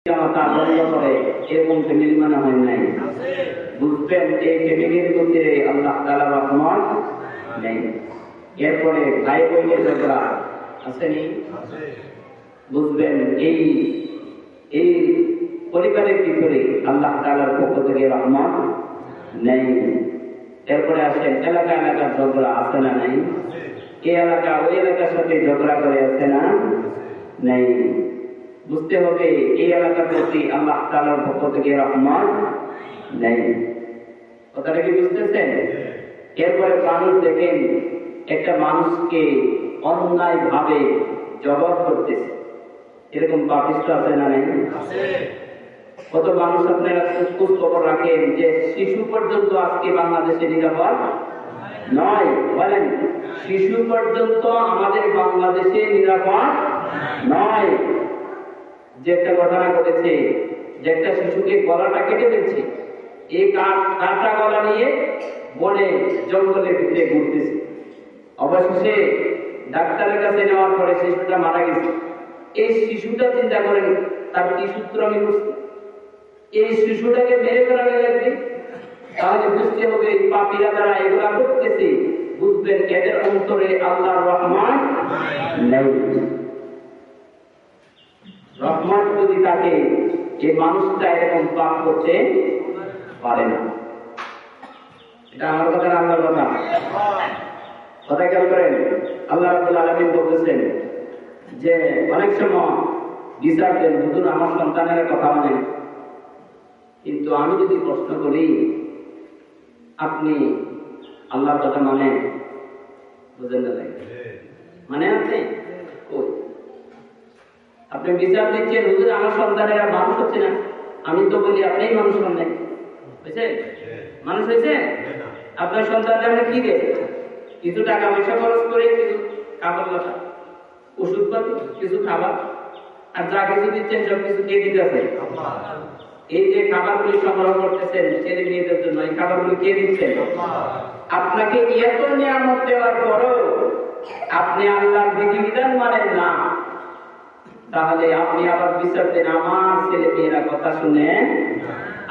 তা বন্ধ করে এরকম ফ্যামিলি মানে হয় নাই। বুঝবেন এই ফ্যামিলির মধ্যে আল্লাহ তাআলা রহমত নেই। এরপরে ভাই বোনের ঝগড়া আসেনি, বুঝবেন এই এই পরিবারের ভিতরে আল্লাহ তাআলার পক্ষ থেকে রহমত নেই। এরপরে আসেন এলাকা এলাকার ঝগড়া আছে না নাই? এই এলাকা ওই এলাকার সাথে ঝগড়া করে আছে না নেই? বুঝতে হবে এই এলাকার প্রতি আল্লাহ তাআলার পক্ষ থেকে রহমত নেই। কথাটা কি বুঝতেছেন? এরপরে মানুষ দেখেন একটা মানুষকে অন্যায় ভাবে জবাব করতেছে, এরকম পাপিষ্ট আছে না নাই? কত মানুষ আপনারা খোঁজ খবর রাখেন যে শিশু পর্যন্ত আজকে বাংলাদেশে নিরাপদ নয়। বলেন, শিশু পর্যন্ত আমাদের বাংলাদেশে নিরাপদ নয়। যে একটা ঘটনা ঘটেছে, যে একটা শিশুকে গলাটা কেটে দিচ্ছে, এই কাটা গলা নিয়ে বনে জঙ্গলের ভিতরে ঘুরতেছে। অবশেষে ডাক্তারের কাছে নেওয়ার পরে শিশুটা মারা গেছে। এই শিশুটা চিন্তা করেন তার কি সূত্র আমি বুঝতে, এই শিশুটাকে মেরে ফেলানো লাগবে। তাহলে বুঝতে হবে এই পাপীরা যারা এগুলা করতেছে, বুঝবেন এদের অন্তরে আল্লাহর রহমত নেই। রহমত যদি থাকে, এই মানুষটা এরকম পাপ করতে পারে না। এটা আমার কথা না আল্লাহর কথা? কথা খেয়াল করেন, আল্লাহ রাব্বুল আলামিন বলতেছেন যে অনেক সময় বিচার দেন, হুজুর আমার সন্তানের কথা মানে, কিন্তু আমি যদি প্রশ্ন করি আপনি আল্লাহর কথা মানে? বুঝেন না? মানে আছে কই? আপনি বিচার দিচ্ছেন, হুজুর আমার সন্তানেরা মানুষ হচ্ছে না, আমি তো বলি আপনিই মানুষ হন নাই। বুঝছে? মানুষ হয়েছে? আপনার সন্তানরা কি দেয়? কিছু টাকা পয়সা খরচ করে, কিছু কাপড় লতা, ওষুধপাতি, কিছু খাবার, আর যা কিছু দিচ্ছেন সব কিছু কে দিতেছে? এই যে খাবারগুলি সংগ্রহ করতেছেন ছেলে মেয়েদের জন্য, এই খাবারগুলি কে দিচ্ছেন? আপনাকে এত নিয়ামত দেওয়ার পরও আপনি আল্লাহর বিধিবিধান মানেন না, তাহলে আপনি আবার বিচার দেন আমার ছেলে মেয়েরা কথা শুনে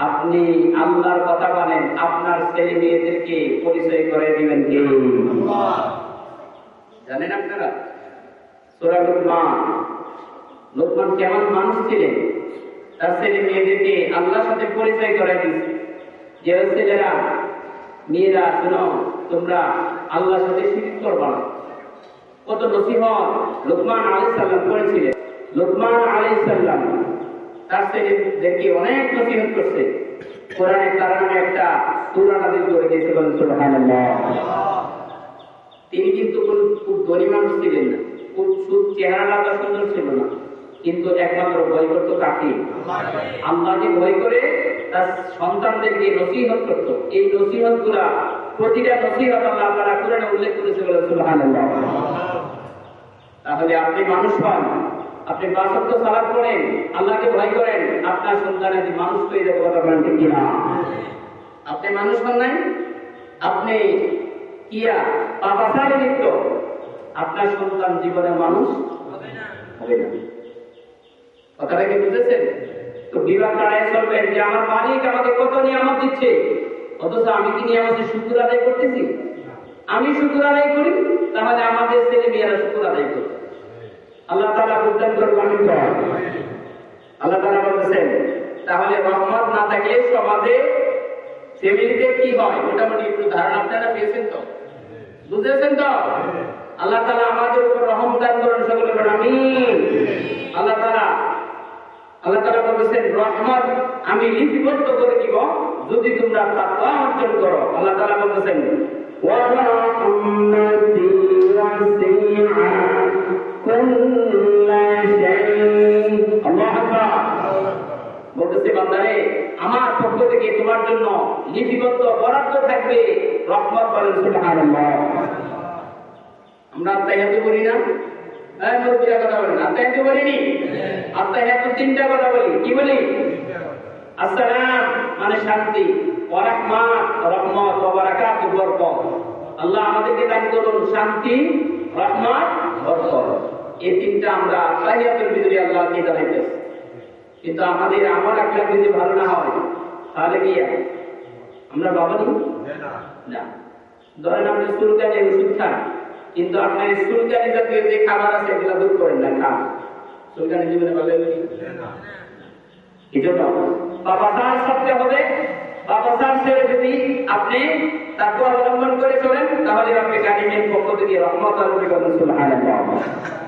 আপনি আল্লাহর কথা মানেন, আপনার ছেলে মেয়েদেরকে পরিচয় করে দিবেন কে? জানেন আপনারা? সূরা লোকমান কেমন মানুষ ছিলেন? তার ছেলে মেয়েদেরকে আল্লাহর সাথে পরিচয় করে দিয়েছে যে ছেলেরা মেয়েরা শোনো, তোমরা আল্লাহর সাথে শিরক করবা না। কত নসিহত লোকমান আলাইহিস সালাম করেছিলেন। লোকমান আলাইহিস সালাম তার ছেলেদেরকে অনেক নসিহত করছে। কোরআনে তার নামে একটা সূরা নাযিল করে দিয়েছে, বলেন সুবহানাল্লাহ। তিনি কিন্তু খুব ধনী মানুষ ছিলেন না, খুব চেহারাটা সুন্দর ছিল না, কিন্তু একমাত্র ভয় করতো কাকে? আল্লাহকে ভয় করে তার সন্তানদেরকে নসিহত করতো। এই নসিহত গুলা, প্রতিটা নসিহত আল্লাহ তাআলা কোরআনে উল্লেখ করেছে, বলেন সুবহানাল্লাহ। তাহলে আপনি মানুষ হন, আপনি ৫ ওয়াক্ত সালাত পড়েন, আল্লাহকে ভয় করেন, আপনার সন্তান যদি মানুষ হয়ে যাবে। কথা বলেন ঠিক কিনা? আপনি মানুষ হন নাই, আপনি কিয়া পাপাচারে লিপ্ত, আপনার সন্তান জীবনে মানুষ হবে না। কথাটা কি বুঝেছেন? তো বিবাহ করায় চলবেন যে আমার মালিক আমাকে কত নিয়ামত দিচ্ছে, অথচ আমি কি নিয়ামতের শুকর আদায় করতেছি? আমি শুকর আদায় করি, তাহলে আমাদের ছেলে মেয়েরা শুকর আদায় করবে। আল্লাহ তাআলা উদ্ধার করবেন। আল্লাহ তাআলা বলেছেন, তাহলে রহমত না থাকলে সমাজে ফ্যামিলিতে কি হয় মোটামুটি একটু ধারণা আপনারা পেয়েছেন তো? বুঝেছেন তো? আল্লাহ তাআলা আমাদের উপর রহমত দান করুন, সকলে বলুন আমিন। আল্লাহ তাআলা বলেছেন রহমত আমি লিপিবদ্ধ করে দিব যদি তোমরা তাকওয়া অর্জন করো। আল্লাহ তাআলা বলেছেন ওয়া রাহমাতি ওয়াসি'আত কুল্লা শাই'ইন। আল্লাহু আকবার। বলতেছে বান্দারে, আমার পক্ষ থেকে তোমার জন্য লিপিবদ্ধ বরাদ্দ থাকবে রহমত, বলেন সুবহানাল্লাহ। আমরা আত্মাহিয়াত করি না? মুরব্বিরা কথা বলেন, আত্মাহিয়াত করিনি? আত্মাহিয়াত 3টা কথা বলি। কি বলি? আসসালাম মানে শান্তি, ওয়া রাহমাত রহমত, ওয়া বারাকাতুহু বরকত। আল্লাহ আমাদেরকে দান করুন শান্তি, রহমত, বরকত। এই 3টা আমরা আত্মাহিয়াতের ভিতরে আল্লাহকে জানাইতেছি। কিন্তু আমাদের আমল একটা যদি ভালো না হয় তাহলে কি আমরা বাবা নি না। ধরেন আপনি সুলকানি ওষুধ খান, কিন্তু আপনার সুলকানি জাতীয় যে খাবার আছে এগুলো দূর করেন না, খান, সুলকানি জীবনে ভালো এই জন্য বাবাসার করতে হবে। বাবাসার ছেড়ে যদি আপনি তাকে অবলম্বন করে চলেন তাহলে আপনি কারিমের পক্ষ থেকে রহমত আল্লাহ সুবহানাহু ওয়া তাআলা